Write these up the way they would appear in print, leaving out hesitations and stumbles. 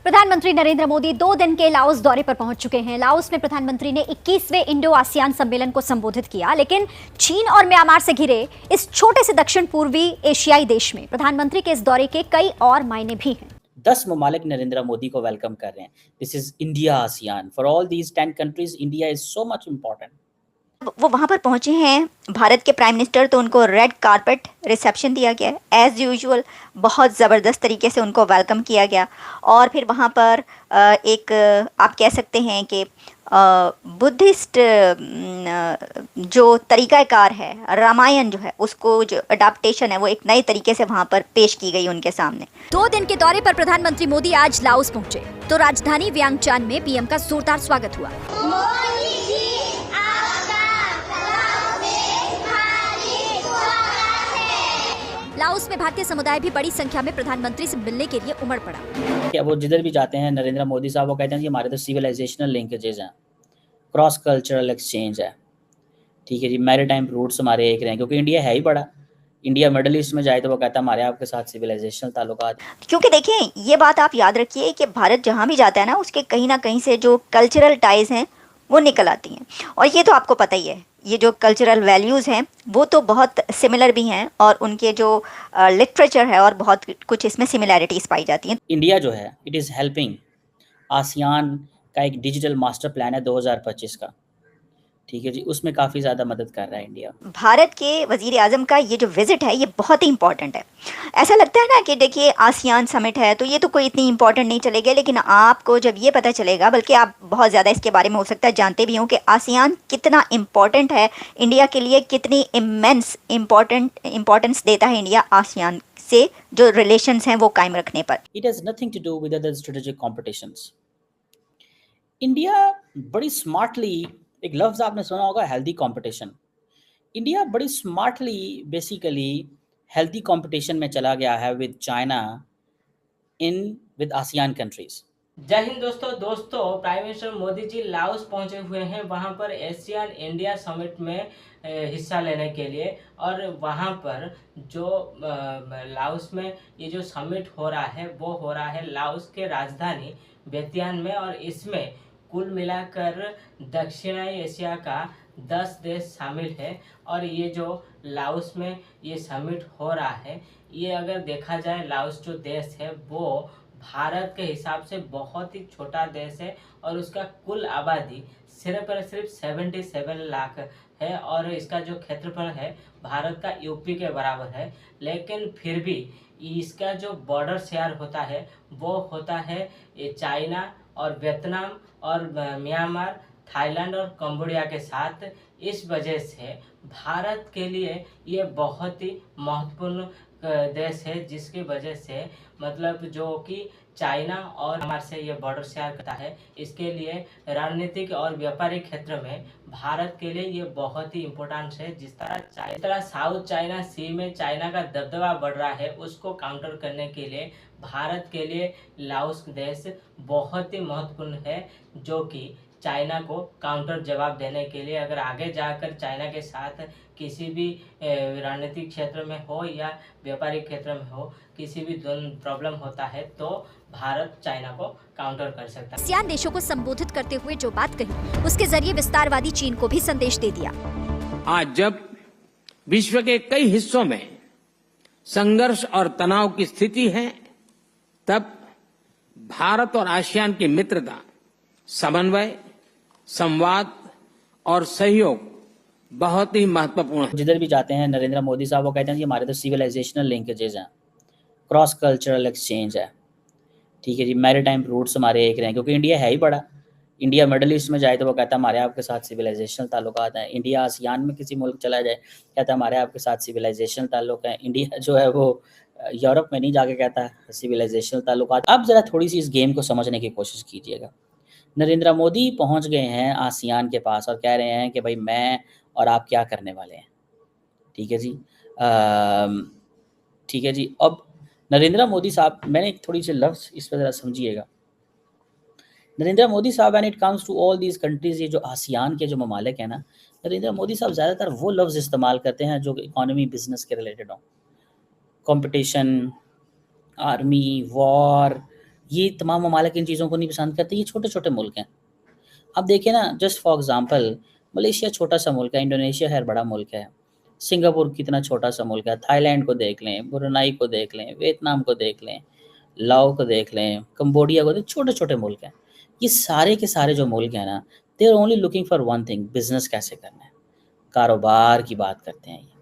प्रधानमंत्री नरेंद्र मोदी 2 दिन के लाओस दौरे पर पहुंच चुके हैं। लाओस में प्रधानमंत्री ने 21वें इंडो आसियान सम्मेलन को संबोधित किया, लेकिन चीन और म्यांमार से घिरे इस छोटे से दक्षिण पूर्वी एशियाई देश में प्रधानमंत्री के इस दौरे के कई और मायने भी हैं। 10 ममालिक नरेंद्र मोदी को वेलकम कर रहे हैं। This is India ASEAN. For all these 10 countries India is so much important. वो वहाँ पर पहुँचे हैं भारत के प्राइम मिनिस्टर, तो उनको रेड कारपेट रिसेप्शन दिया गया है। एज़ यूजुअल बहुत ज़बरदस्त तरीके से उनको वेलकम किया गया। और फिर वहाँ पर एक आप कह सकते हैं कि बुद्धिस्ट जो तरीक़ाकार है, रामायण जो है, उसको जो अडाप्टेशन है वो एक नए तरीके से वहाँ पर पेश की गई उनके सामने। 2 दिन के दौरे पर प्रधानमंत्री मोदी आज लाओस पहुंचे तो राजधानी वियंगचान में पीएम का जोरदार स्वागत हुआ। लाओस में भारतीय समुदाय भी बड़ी संख्या में प्रधानमंत्री से मिलने के लिए उमड़ पड़ा। क्या वो जिधर भी जाते हैं नरेंद्र मोदी साहब वो कहते हैं कि हमारे तो सिविलाइजेशनल लिंकेजेस हैं, क्रॉस कल्चरल एक्सचेंज है, ठीक है जी, मैरीटाइम रूट्स हमारे एक रहे हैं, क्योंकि इंडिया है ही बड़ा। इंडिया मिडल ईस्ट में जाए तो वो कहता है हमारे आपके साथ सिविलाइजेशनल ताल्लुकात। क्योंकि देखिए ये बात आप याद रखिए कि भारत जहाँ भी जाता है ना, उसके कहीं ना कहीं से जो कल्चरल टाइज हैं वो निकल आती हैं। और ये तो आपको पता ही है, ये जो कल्चरल वैल्यूज़ हैं वो तो बहुत सिमिलर भी हैं, और उनके जो लिटरेचर है और बहुत कुछ इसमें सिमिलैरिटीज़ पाई जाती हैं। इंडिया जो है इट इज़ हेल्पिंग आसियान का एक डिजिटल मास्टर प्लान है 2025 का, ठीक है जी, उसमें काफ़ी ज़्यादा मदद कर रहा है इंडिया। भारत के वज़ीर आज़म का ये जो विज़िट है ये बहुत ही इंपॉर्टेंट है। ऐसा लगता है ना कि देखिए आसियान समिट है तो ये तो कोई इतनी इंपॉर्टेंट नहीं चलेगा, लेकिन आपको जब ये पता चलेगा, बल्कि आप बहुत ज़्यादा इसके बारे में हो सकता है जानते भी हों कि आसियान कितना इम्पॉर्टेंट है इंडिया के लिए, कितनी इमेंस इम्पॉर्टेंस देता है इंडिया आसियान से जो रिलेशंस हैं वो कायम रखने पर। It has nothing to do with other strategic competitions. India बड़ी स्मार्टली, एक लफ्ज़ आपने सुना होगा, हेल्दी कंपटीशन। इंडिया बड़ी स्मार्टली बेसिकली हेल्दी कंपटीशन में चला गया है with China with ASEAN countries. जय हिंद दोस्तों prime minister Modi ji Laos पहुंचे हुए हैं, वहां पर एशियन इंडिया समिट में हिस्सा लेने के लिए। और वहां पर जो लाओस में ये जो समिट हो रहा है वो हो रहा है लाओस के राजधानी वियंतियान में, और इसमें कुल मिलाकर दक्षिणाई एशिया का 10 देश शामिल है। और ये जो लाओस में ये समिट हो रहा है, ये अगर देखा जाए लाओस जो देश है वो भारत के हिसाब से बहुत ही छोटा देश है, और उसका कुल आबादी सिर्फ और सिर्फ 77 लाख है, और इसका जो क्षेत्रफल है भारत का यूपी के बराबर है। लेकिन फिर भी इसका जो बॉर्डर शेयर होता है वो होता है ये चाइना और वियतनाम और म्यांमार, थाईलैंड और कंबोडिया के साथ। इस वजह से भारत के लिए ये बहुत ही महत्वपूर्ण देश है, जिसकी वजह से मतलब जो कि चाइना और म्यांमार से ये बॉर्डर शेयर करता है, इसके लिए रणनीतिक और व्यापारिक क्षेत्र में भारत के लिए ये बहुत ही इम्पोर्टेंट है। जिस तरह साउथ चाइना सी में चाइना का दबदबा बढ़ रहा है, उसको काउंटर करने के लिए भारत के लिए लाओस देश बहुत ही महत्वपूर्ण है, जो कि चाइना को काउंटर जवाब देने के लिए अगर आगे जाकर चाइना के साथ किसी भी रणनीतिक क्षेत्र में हो या व्यापारिक क्षेत्र में हो, किसी भी प्रॉब्लम होता है तो भारत चाइना को काउंटर कर सकता है। आसियान देशों को संबोधित करते हुए जो बात कही, उसके जरिए विस्तारवादी चीन को भी संदेश दे दिया। आज जब विश्व के कई हिस्सों में संघर्ष और तनाव की स्थिति है, तब भारत और आसियान की मित्रता, समन्वय, संवाद और सहयोग बहुत ही महत्वपूर्ण है। जिधर भी जाते हैं नरेंद्र मोदी साहब वो कहते हैं कि हमारे तो सिविलाइजेशनल लिंकेजेस हैं, क्रॉस कल्चरल एक्सचेंज है, ठीक है जी, मैरीटाइम रूट्स हमारे एक रहे हैं, क्योंकि इंडिया है ही बड़ा। इंडिया मिडल ईस्ट में जाए तो वो कहता है हमारे आपके साथ सिविलाइजेशनल ताल्लुकात हैं। इंडिया आसियान में किसी मुल्क चला जाए कहता है हमारे आपके साथ सिविलाइजेशनल ताल्लुक हैं। इंडिया जो है वो यूरोप में नहीं जाके कहता है सिविलाइजेशनल ताल्लुकात। अब ज़रा थोड़ी सी इस गेम को समझने की कोशिश कीजिएगा। नरेंद्र मोदी पहुंच गए हैं आसियान के पास और कह रहे हैं कि भाई मैं और आप क्या करने वाले हैं, ठीक है जी, ठीक है जी। अब नरेंद्र मोदी साहब, मैंने एक थोड़ी सी लफ्ज़ इस पर ज़रा समझिएगा। नरेंद्र मोदी साहब when it comes to all these countries, ये जो आसियान के जो ममालिक हैं ना, नरेंद्र मोदी साहब ज़्यादातर वो लफ्ज़ इस्तेमाल करते हैं जो इकॉनमी बिजनेस के रिलेटेड हों, कंपटीशन, आर्मी, वॉर, ये तमाम ममालिक इन चीज़ों को नहीं पसंद करते, ये छोटे-छोटे मुल्क हैं। अब देखिए ना, जस्ट फॉर एग्ज़ाम्पल मलेशिया छोटा-सा मुल्क है, इंडोनेशिया है बड़ा मुल्क है, सिंगापुर कितना छोटा-सा मुल्क है, थाईलैंड को देख लें, ब्रुनेई को देख लें, वियतनाम को देख लें, लाओ को देख लें, कंबोडिया को देख, छोटे-छोटे मुल्क हैं। ये सारे के सारे जो मुल्क हैं ना, they are only looking for one thing, business कैसे करना है, कारोबार की बात करते हैं ये।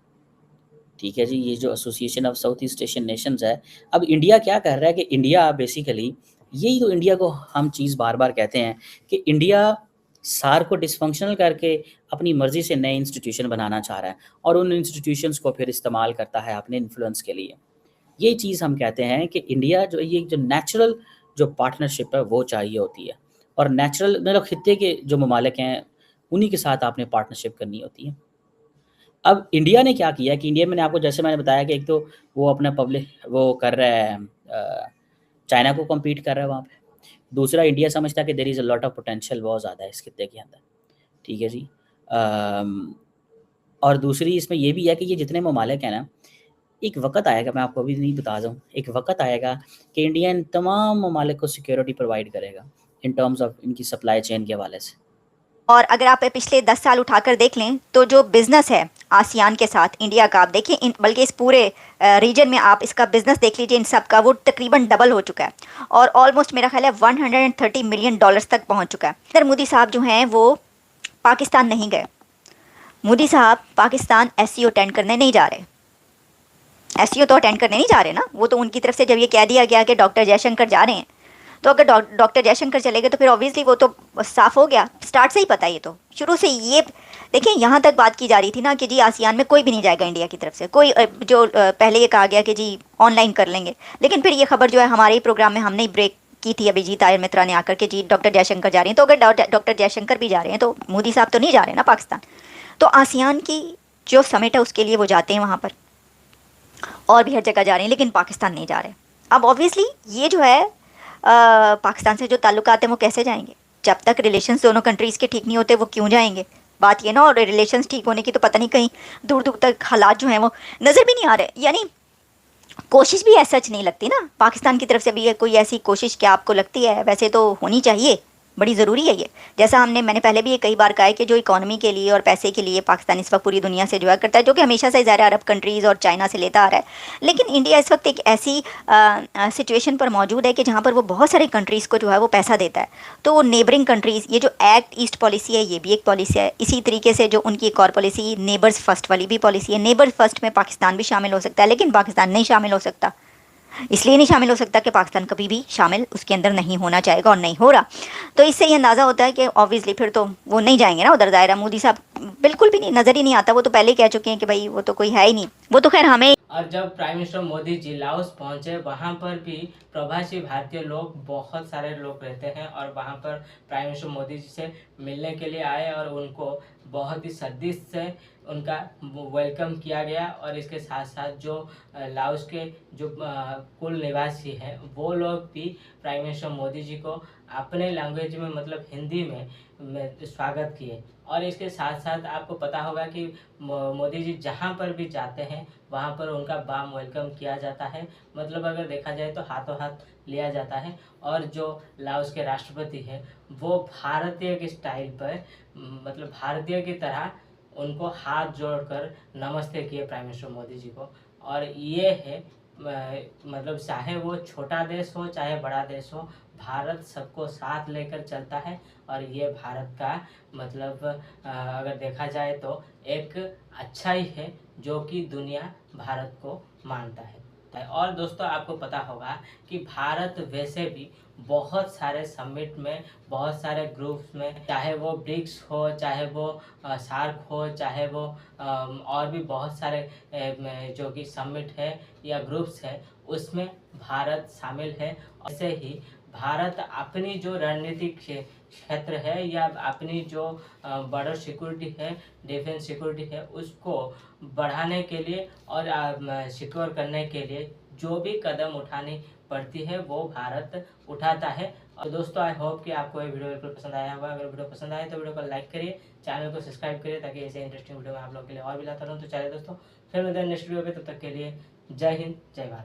ठीक है जी, ये जो association of south east Asian Nations है, अब इंडिया क्या कर रहा है कि इंडिया बेसिकली, यही तो इंडिया को हम चीज़ बार-बार कहते हैं कि इंडिया सार्क को डिसफंक्शनल करके अपनी मर्ज़ी से नए इंस्टीट्यूशन बनाना चाह रहा है और उन इंस्टीट्यूशंस को फिर इस्तेमाल करता है अपने इन्फ्लुएंस के लिए। ये चीज़ हम कहते हैं कि इंडिया जो ये जो नेचुरल जो पार्टनरशिप है वो चाहिए होती है और नेचुरल मतलब खित्ते के जो ममालिक हैं, उन्हीं के साथ आपने पार्टनरशिप करनी होती है। अब इंडिया ने क्या किया कि इंडिया मैंने आपको जैसे मैंने बताया कि एक तो वो अपना पब्लिक वो कर रहा है चाइना को कम्पीट कर रहा है वहाँ पे। दूसरा इंडिया समझता है कि there is a lot of potential बहुत ज़्यादा है इस खित्ते के अंदर, ठीक है जी। और दूसरी इसमें ये भी है कि ये जितने ममालिक हैं ना, एक वक़्त आएगा, मैं आपको अभी नहीं बता दूँ, एक वक़्त आएगा कि इंडिया इन तमाम ममालिक को सिक्योरिटी प्रोवाइड करेगा इन टर्म्स ऑफ इनकी सप्लाई चेन के हवाले से। और अगर आप पिछले 10 साल उठाकर देख लें तो जो बिज़नेस है आसियान के साथ इंडिया का, आप देखिए बल्कि इस पूरे रीजन में आप इसका बिज़नेस देख लीजिए, इन सब का वो तकरीबन डबल हो चुका है और ऑलमोस्ट मेरा ख्याल है $130 मिलियन तक पहुंच चुका है। इधर मोदी साहब जो हैं वो पाकिस्तान नहीं गए। मोदी साहब पाकिस्तान एससीओ अटेंड करने नहीं जा रहे। एससीओ तो अटेंड करने नहीं जा रहे ना, वो तो उनकी तरफ से जब ये कह दिया गया कि डॉक्टर जयशंकर जा रहे हैं, तो अगर डॉक्टर जयशंकर चले गए तो फिर ऑब्वियसली वो तो साफ हो गया, स्टार्ट से ही पता है ये तो शुरू से ये। देखिए यहाँ तक बात की जा रही थी ना कि जी आसियान में कोई भी नहीं जाएगा इंडिया की तरफ से, कोई जो पहले ये कहा गया कि जी ऑनलाइन कर लेंगे, लेकिन फिर ये खबर जो है हमारे ही प्रोग्राम में हमने ब्रेक की थी अभिजीत आयर मित्रा ने आकर के जी डॉक्टर जयशंकर जा रहे हैं। तो अगर डॉक्टर जयशंकर भी जा रहे हैं तो मोदी साहब तो नहीं जा रहे ना पाकिस्तान। तो आसियान की जो समिट है उसके लिए वो जाते हैं वहाँ पर, और भी हर जगह जा रहे हैं, लेकिन पाकिस्तान नहीं जा रहे। अब ऑब्वियसली ये जो है पाकिस्तान से जो ताल्लुकात हैं वो कैसे जाएंगे, जब तक रिलेशंस दोनों कंट्रीज़ के ठीक नहीं होते वो क्यों जाएंगे, बात ये ना। और रिलेशंस ठीक होने की तो पता नहीं कहीं दूर दूर तक हालात जो हैं वो नज़र भी नहीं आ रहे, यानी कोशिश भी ऐसा नहीं लगती ना पाकिस्तान की तरफ से भी। कोई ऐसी कोशिश क्या आपको लगती है? वैसे तो होनी चाहिए, बड़ी ज़रूरी है ये। जैसा मैंने पहले भी ये कई बार कहा है कि जो इकोनॉमी के लिए और पैसे के लिए पाकिस्तान इस वक्त पूरी दुनिया से जो है करता है, जो कि हमेशा से ज़्यादा अरब कंट्रीज़ और चाइना से लेता आ रहा है। लेकिन इंडिया इस वक्त एक ऐसी सिचुएशन पर मौजूद है कि जहाँ पर वो बहुत सारे कंट्रीज़ को जो है वो पैसा देता है। तो नेबरिंग कंट्रीज़, ये जो एक्ट ईस्ट पॉलिसी है ये भी एक पॉलिसी है। इसी तरीके से जो उनकी एक और पॉलिसी नेबर्स फर्स्ट वाली भी पॉलिसी है। नेबर्स फर्स्ट में पाकिस्तान भी शामिल हो सकता है, लेकिन पाकिस्तान नहीं शामिल हो सकता। इसलिए नहीं शामिल हो सकता कि पाकिस्तान कभी भी शामिल उसके अंदर नहीं होना चाहेगा और नहीं हो रहा। तो इससे ये अंदाज़ा होता है कि ऑब्वियसली फिर तो वो नहीं जाएंगे ना उधर दायरा। मोदी साहब बिल्कुल भी नहीं, नज़र ही नहीं आता। वो तो पहले ही कह चुके हैं कि भाई वो तो कोई है ही नहीं, वो तो खैर हमें। और जब prime minister Modi ji Laos पहुंचे, वहां पर भी प्रवासी भारतीय लोग, बहुत सारे लोग रहते हैं और वहां पर प्राइम मिनिस्टर मोदी जी से मिलने के लिए आए और उनको बहुत ही सख्ती से उनका वेलकम किया गया। और इसके साथ साथ जो लाओस के जो कुल निवासी हैं वो लोग भी प्राइम मिनिस्टर मोदी जी को अपने लैंग्वेज में मतलब हिंदी में स्वागत किए। और इसके साथ साथ आपको पता होगा कि मोदी जी जहाँ पर भी जाते हैं वहाँ पर उनका वार्म वेलकम किया जाता है, मतलब अगर देखा जाए तो हाथों हाथ लिया जाता है। और जो लाओस के राष्ट्रपति हैं वो भारतीय के स्टाइल पर मतलब भारतीय की तरह उनको हाथ जोड़कर नमस्ते किए प्राइम मिनिस्टर मोदी जी को। और ये है मतलब चाहे वो छोटा देश हो चाहे बड़ा देश हो, भारत सबको साथ लेकर चलता है। और ये भारत का मतलब अगर देखा जाए तो एक अच्छा ही है जो कि दुनिया भारत को मानता है। और दोस्तों आपको पता होगा कि भारत वैसे भी बहुत सारे समिट में, बहुत सारे ग्रुप्स में, चाहे वो ब्रिक्स हो, चाहे वो सार्क हो, चाहे वो और भी बहुत सारे जो कि समिट है या ग्रुप्स है उसमें भारत शामिल है। ऐसे ही भारत अपनी जो रणनीतिक क्षेत्र है या अपनी जो बॉर्डर सिक्योरिटी है, डिफेंस सिक्योरिटी है, उसको बढ़ाने के लिए और सिक्योर करने के लिए जो भी कदम उठानी पड़ती है वो भारत उठाता है। और दोस्तों आई होप कि आपको ये वीडियो बिल्कुल पसंद आया होगा। अगर वीडियो पसंद आए तो वीडियो को लाइक करिए, चैनल को सब्सक्राइब करिए ताकि ऐसे इंटरेस्टिंग वीडियो मैं आप लोग के लिए और भी लाता रहूँ। तो चलिए दोस्तों फिर मिलते हैं नेक्स्ट वीडियो पे, तब तक के लिए जय हिंद जय भारत।